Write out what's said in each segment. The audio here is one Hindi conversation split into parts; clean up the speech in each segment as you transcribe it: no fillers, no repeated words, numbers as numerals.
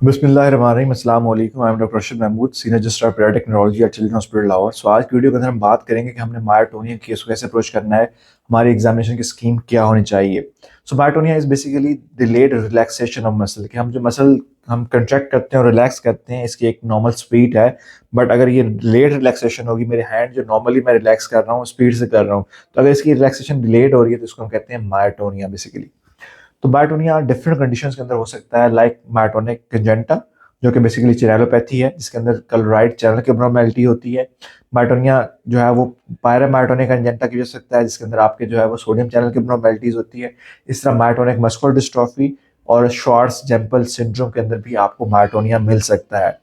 बिस्मिल्लाहिर्रहमानिर्रहीम, अस्सलाम वालेकुम। I am doctor Arshad Mahmood, senior registrar paediatric neurology at children hospital Lahore. So आज की वीडियो के अंदर हम बात करेंगे कि हमने मायोटोनिया केस को कैसे अप्रोच करना है, हमारी एग्जामिनेशन की स्कीम क्या होनी चाहिए। So myotonia is basically delayed relaxation of muscle, कि हम जो मसल हम कंट्रैक्ट करते हैं और रिलैक्स करते हैं, इसकी एक नॉर्मल स्पीड है। बट अगर ये डिलेड रिलैक्सेशन होगी, मेरे हैंड जो नॉर्मली मैं रिलैक्स कर रहा हूँ स्पीड से कर रहा हूँ, तो अगर इसकी रिलैक्सेशन डिलेड हो रही है तो इसको हम कहते हैं मायोटोनिया बेसिकली। तो मायोटोनिया डिफरेंट कंडीशंस के अंदर हो सकता है, लाइक मायोटोनिक कंजेंटा, जो कि बेसिकली चैनलोपैथी है, जिसके अंदर क्लोराइड चैनल की एब्नॉर्मेलिटी होती है। मायोटोनिया जो है वो पायरामायोटोनिक कंजेंटा की हो सकता है, जिसके अंदर आपके जो है वो सोडियम चैनल की एब्नॉर्मेलिटीज होती है। इस तरह मायोटोनिक मस्कुलर डिस्ट्रॉफी और शॉर्ट्स जैम्पल सिंड्रोम के अंदर भी आपको मायोटोनिया मिल सकता है।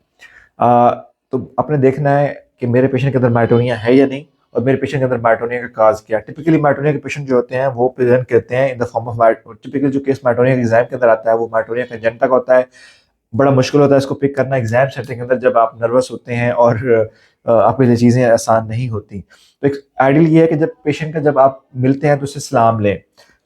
आ, तो आपने देखना है कि मेरे पेशेंट के अंदर मायोटोनिया है या नहीं, और मेरे पेशेंट के अंदर मायोटोनिया का काज क्या है। टिपिकली मायोटोनिया के पेशेंट जो होते हैं वो प्रेजेंट करते हैं in the form of typical जो केस मायोटोनिया के एग्जाम के अंदर आता है वो मायोटोनिया कंजेंटा का होता है। बड़ा मुश्किल होता है इसको पिक करना एग्जाम सेटिंग के अंदर, जब आप नर्वस होते हैं और आपके लिए चीज़ें आसान नहीं होती। तो एक आइडियल ये है कि जब पेशेंट का जब आप मिलते हैं तो उससे सलाम लें।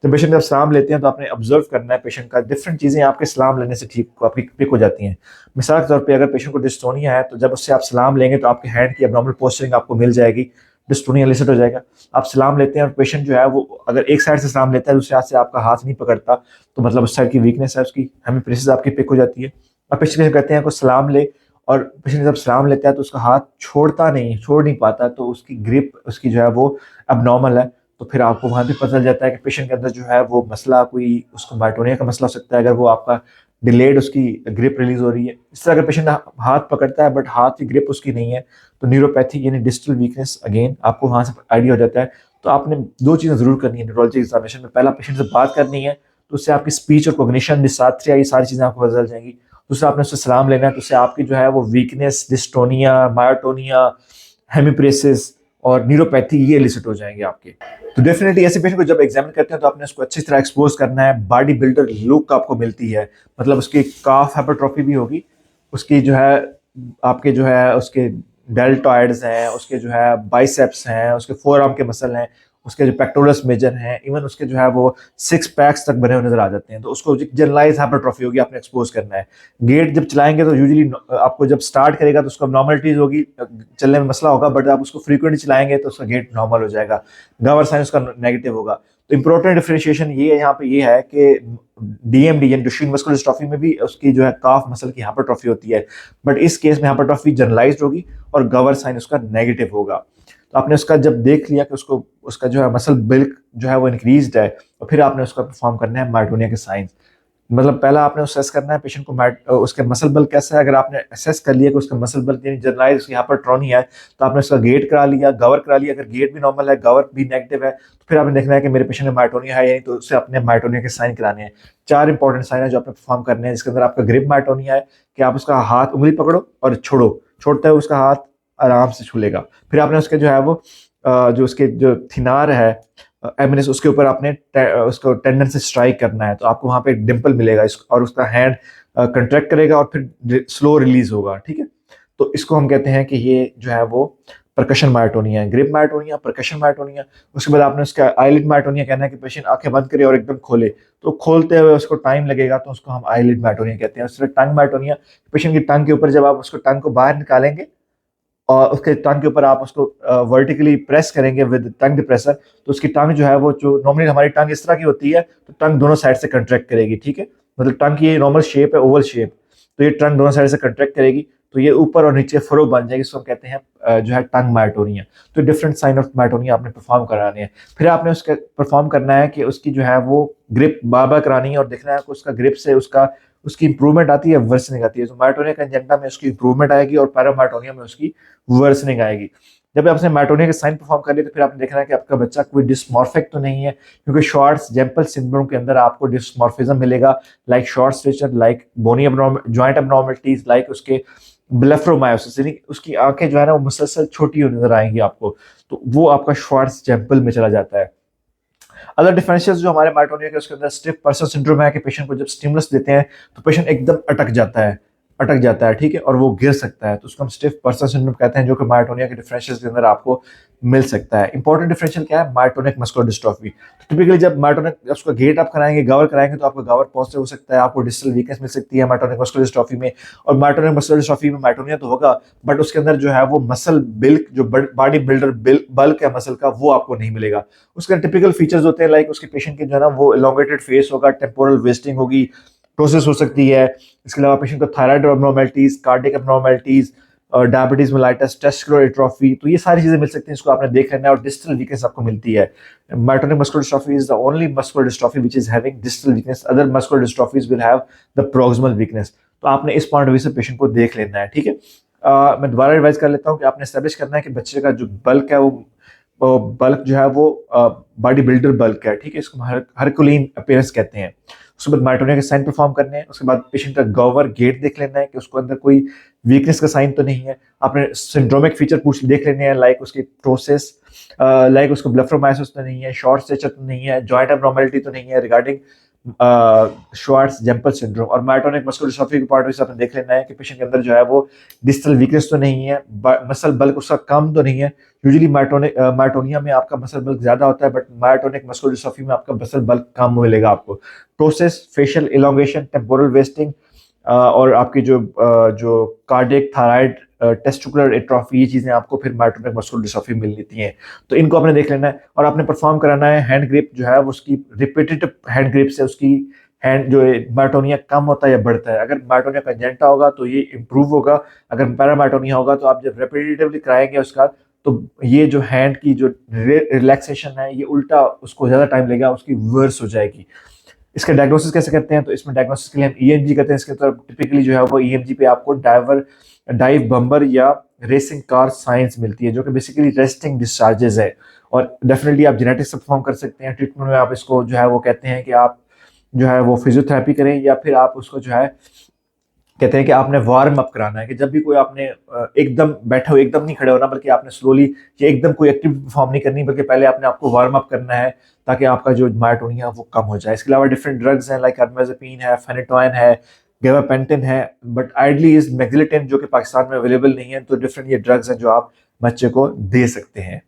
तो पेशेंट जब सलाम लेते हैं तो आपने ऑब्जर्व करना है पेशेंट का, डिफरेंट चीज़ें आपके सलाम लेने से ठीक आपकी पिक हो जाती हैं। मिसाल के तौर पे अगर पेशेंट को डिस्टोनिया है तो जब उससे आप सलाम लेंगे तो आपके हैंड की एब्नॉर्मल पोस्चरिंग आपको मिल जाएगी, डिस्टोनिया लिसिट हो जाएगा। आप सलाम लेते हैं और पेशेंट जो है वो अगर एक साइड से सलाम लेता है दूसरी हाथ से आपका हाथ नहीं पकड़ता, तो मतलब उस साइड की वीकनेस है, उसकी हेमिप्रेसिस आपकी पिक हो जाती है। अब पेशेंट कहते हैं को सलाम ले, और पेशेंट जब सलाम लेता है तो उसका हाथ छोड़ता नहीं, छोड़ नहीं पाता, तो उसकी ग्रिप उसकी जो है वो अब है। तो फिर आपको वहाँ भी पता चल जाता है कि पेशेंट के अंदर जो है वो मसला कोई उसको मायोटोनिया का मसला हो सकता है, अगर वो आपका डिलेड उसकी ग्रिप रिलीज हो रही है। इस तरह अगर पेशेंट हाथ पकड़ता है बट हाथ की ग्रिप उसकी नहीं है, तो न्यूरोपैथी यानी डिस्टल वीकनेस अगेन आपको वहाँ से आइडिया हो जाता है। तो आपने दो चीज़ें जरूर करनी है न्यूरोलॉजी एग्जामिनेशन में। पहला, पेशेंट से बात करनी है, तो उससे आपकी स्पीच और कोग्निशन डिसाथ्रिया ये सारी चीज़ें आपको बदल जाएंगी। दूसरा, आपने उससे सलाम लेना है, तो उससे आपकी जो है वो वीकनेस, डिस्टोनिया, मायोटोनिया, हेमिप्रेसिस और न्यूरोपैथी ये इलिसिट हो जाएंगे आपके। तो डेफिनेटली ऐसे पेशेंट को जब एग्जामिन करते हैं तो आपने उसको अच्छी तरह एक्सपोज करना है। बॉडी बिल्डर लुक आपको मिलती है, मतलब उसकी काफ हाइपरट्रॉफी भी होगी, उसकी जो है आपके जो है उसके डेल्टॉइड्स हैं, उसके जो है बाइसेप्स हैं, उसके फोर आर्म के मसल हैं, उसके जो पेक्टोरस मेजर हैं, इवन उसके जो है वो सिक्स पैक्स तक बने हुए नजर आ जाते हैं। तो उसको जनरलाइज हाइपरट्रॉफी होगी, आपने एक्सपोज करना है। गेट जब चलाएंगे तो यूजुअली आपको जब स्टार्ट करेगा तो उसको नॉर्मलिटीज होगी, चलने में मसला होगा, बट आप उसको फ्रीक्वेंटली चलाएंगे तो उसका गेट नॉर्मल हो जाएगा, गावर साइन उसका नेगेटिव होगा। तो इंपॉर्टेंट डिफरेंशिएशन ये यहाँ पे ये है कि डीएमडी यानी डुशेन मस्कुलर डिस्ट्रॉफी में भी उसकी जो है काफ मसल की हाइपरट्रॉफी होती है, बट इस केस में हाइपरट्रॉफी जनरलाइज्ड होगी और गावर साइन उसका नेगेटिव होगा। तो आपने उसका जब देख लिया कि उसको उसका जो है मसल बिल्क जो है वो इंक्रीज्ड है, तो फिर आपने उसका परफॉर्म करना है मायोटोनिया के साइंस। मतलब पहला आपने असेस करना है पेशेंट को उसके मसल बल कैसा है। अगर आपने असेस कर लिया कि उसका मसल बल यानी जनरलाइज उसकी हाइपरट्रोनी है, तो आपने उसका गेट करा लिया, गवर करा लिया। अगर गेट भी नॉर्मल है, गवर भी नेगेटिव है, तो फिर आपने देखना है कि मेरे पेशेंट में मायोटोनिया है या नहीं, तो उससे अपने मायोटोनिया के साइन कराने हैं। चार इंपॉर्टेंट साइन है जो आपने परफॉर्म करने हैं, जिसके अंदर आपका ग्रिप मायोटोनिया है, कि आप उसका हाथ उंगली पकड़ो और छोड़ो, छोड़ता है उसका हाथ आराम से छूलेगा। फिर आपने उसके जो है वो जो उसके जो थिनार है एमिनेस, उसके ऊपर आपने उसको टेंडन से स्ट्राइक करना है, तो आपको वहां पे एक डिंपल मिलेगा और उसका हैंड कंट्रैक्ट करेगा और फिर स्लो रिलीज होगा। ठीक है, तो इसको हम कहते हैं कि ये जो है वो परकशन मायोटोनिया है, ग्रिप मायोटोनिया, परकशन मायोटोनिया। उसके बाद आपने उसका आईलिड मायोटोनिया कहना है कि पेशेंट आंखें बंद करे और एकदम खोले, तो खोलते हुए उसको टाइम लगेगा, तो उसको हम आईलिड मायोटोनिया कहते हैं। उसके टंग मायोटोनिया, पेशेंट की टंग के ऊपर जब आप उसको टंग को बाहर निकालेंगे और उसके टंग के ऊपर आप उसको वर्टिकली प्रेस करेंगे विद टंग डिप्रेसर, तो उसकी टंग जो है वो, जो नॉर्मली हमारी टंग इस तरह की होती है, तो टंग दोनों साइड से कंट्रैक्ट करेगी। ठीक है, मतलब टंग की ये नॉर्मल शेप है, ओवल शेप, तो ये टंग दोनों साइड से कंट्रैक्ट करेगी, तो ये ऊपर और नीचे फरो बन जाएगी, इसको हम कहते हैं जो है टंग मायोटोनिया। तो डिफरेंट साइन ऑफ मायोटोनिया आपने परफॉर्म कराने हैं। फिर आपने उसका परफॉर्म करना है कि उसकी जो है वो ग्रिप बार बार करानी है और देखना है कि उसका ग्रिप से उसकी इंप्रूवमेंट आती है, वर्सनिंग आती है। तो मायोटोनिया कंजेंटा में उसकी इंप्रूवमेंट आएगी और पैरामायोटोनिया में उसकी वर्सनिंग आएगी। जब आपने मायोटोनिया के साइन परफॉर्म कर लिए, तो फिर आपने देखना है कि आपका बच्चा कोई डिस्मॉर्फिक तो नहीं है, क्योंकि शॉर्ट्स जैम्पल सिंड्रोम के अंदर आपको डिस्मॉर्फिज्म मिलेगा, लाइक शॉर्ट स्ट्रेचर, लाइक बोनी जॉइंट एबनॉर्मलिटीज, लाइक उसके ब्लेफरोमायोसिस, यानी उसकी आंखें जो है ना वो मुसलसल छोटी नजर आएंगी आपको, तो वो आपका शॉर्ट्स जैम्पल में चला जाता है। अदर डिफरेंशियल्स जो हमारे मायोटोनिया के उसके अंदर स्टिफ पर्सन सिंड्रोम है, कि पेशेंट को जब स्टिमुलस देते हैं तो पेशेंट एकदम अटक जाता है। अटक जाता है, ठीक है, और वो गिर सकता है, तो उसको हम स्टिफ पर्सन सिंड्रोम कहते हैं, जो कि मायोटोनिया के डिफरेंशियल के अंदर आपको मिल सकता है। इंपॉर्टेंट डिफरेंशियल क्या है? Myotonic muscular dystrophy. तो टिपिकली जब मायोटोनिक उसका गेट आप कराएंगे, गवर कराएंगे, तो आपका गवर पॉजिटिव हो सकता है, आपको डिस्टल वीकनेस मिल सकती है मायोटोनिक मस्कुलर डिस्ट्रॉफी में। और मायोटोनिक मस्कुलर डिस्ट्रॉफी में मायोटोनिया तो होगा, बट उसके अंदर जो है वो मसल बिल्क, जो बॉडी बिल्डर बल्क है मसल का, वो आपको नहीं मिलेगा। उसके टिपिकल फीचर्स होते हैं, लाइक उसके पेशेंट के जो है ना वो एलोंगेटेड फेस होगा, टेम्पोरल वेस्टिंग होगी, प्रोसेस हो सकती है। इसके अलावा पेशेंट को thyroid abnormalities, cardiac abnormalities, diabetes mellitus, testicular atrophy, तो ये सारी चीजें मिल सकती हैं, इसको आपने देख लेना है। और डिस्टल वीकनेस आपको मिलती है। Myotonic muscular dystrophy is the only muscular dystrophy which is having distal weakness, other muscular dystrophies will have the proximal weakness. तो आपने इस पॉइंट ऑफ व्यू से पेशेंट को देख लेना है, ठीक है। मैं दोबारा रिवाइज कर लेता हूँ कि आपने एस्टेब्लिश करना है कि बच्चे का जो बल्क है वो बल्क जो है वो बॉडी बिल्डर बल्क है, ठीक है, इसको हरकुलीन अपीयरेंस कहते हैं। उसके बाद मायोटोनिया के साइन परफॉर्म करने हैं। उसके बाद पेशेंट का गवर गेट देख लेना है कि उसको अंदर कोई वीकनेस का साइन तो नहीं है। आपने सिंड्रोमिक फीचर पूछ देख लेने हैं, लाइक उसकी प्रोसेस, लाइक उसको ब्लेफरोमाइसिस तो नहीं है, शॉर्ट स्टेचर तो नहीं है, जॉइंट एब्नॉर्मलिटी तो नहीं है रिगार्डिंग श्वार्ट्ज जैम्पल सिंड्रोम। और मायोटोनिक मस्कुलर डिस्ट्रॉफी के पार्ट में आपने देख लेना है कि पेशेंट के अंदर जो है वो डिस्टल वीकनेस तो नहीं है, मसल बल्क उसका कम तो नहीं है। यूजुअली मायोटोनिया में आपका मसल बल्क ज्यादा होता है, बट मायोटोनिक मस्कुलर डिस्ट्रॉफी में आपका मसल बल्क कम मिलेगा आपको। Process, facial elongation, temporal wasting, और आपकी जो कार्डियक, थायराइड, टेस्टिकुलर एट्रोफी, ये चीजें आपको फिर मायोटोनिक मस्कुलर डिस्ट्रॉफी मिल लेती हैं। तो इनको आपने देख लेना है और आपने परफॉर्म कराना है। हैंड ग्रिप जो है उसकी रिपीटेटिव हैंड ग्रिप से उसकी हैंड जो है मायोटोनिया कम होता है या बढ़ता है। अगर मायोटोनिया कंजेंटा होगा तो ये इंप्रूव होगा, अगर पैरामायोटोनिया होगा तो आप जब रिपीटेटिवली कराएंगे उसका, तो ये जो हैंड की जो रिलैक्सेशन है ये उल्टा उसको ज्यादा टाइम लगेगा, उसकी वर्स हो जाएगी। इसका डायग्नोसिस कैसे करते हैं? तो इसमें डायग्नोसिस के लिए हम ईएमजी करते हैं। इसके तरफ टिपिकली जो है वो ईएमजी पे आपको डाइव बम्बर या रेसिंग कार साइंस मिलती है, जो कि बेसिकली रेस्टिंग डिस्चार्जेस है। और डेफिनेटली आप जेनेटिक्स से परफॉर्म कर सकते हैं। ट्रीटमेंट में आप इसको जो है वो कहते हैं कि आप जो है वो फिजियोथेरेपी करें, या फिर आप उसको जो है कहते हैं कि आपने वार्म अप कराना है, कि जब भी कोई आपने एकदम बैठे हो, एकदम नहीं खड़े होना, बल्कि आपने स्लोली या एकदम कोई एक्टिविटी परफॉर्म नहीं करनी, बल्कि पहले आपने आपको वार्म अप करना है, ताकि आपका जो मायोटोनिया वो कम हो जाए। इसके अलावा डिफरेंट ड्रग्स हैं, लाइक कार्बामेज़ेपिन है, फेनिटोइन है, गाबापेंटिन है, बट आइडली इज मेग्जिलिटिन, जो कि पाकिस्तान में अवेलेबल नहीं है। तो डिफरेंट ये ड्रग्स हैं जो आप बच्चे को दे सकते हैं।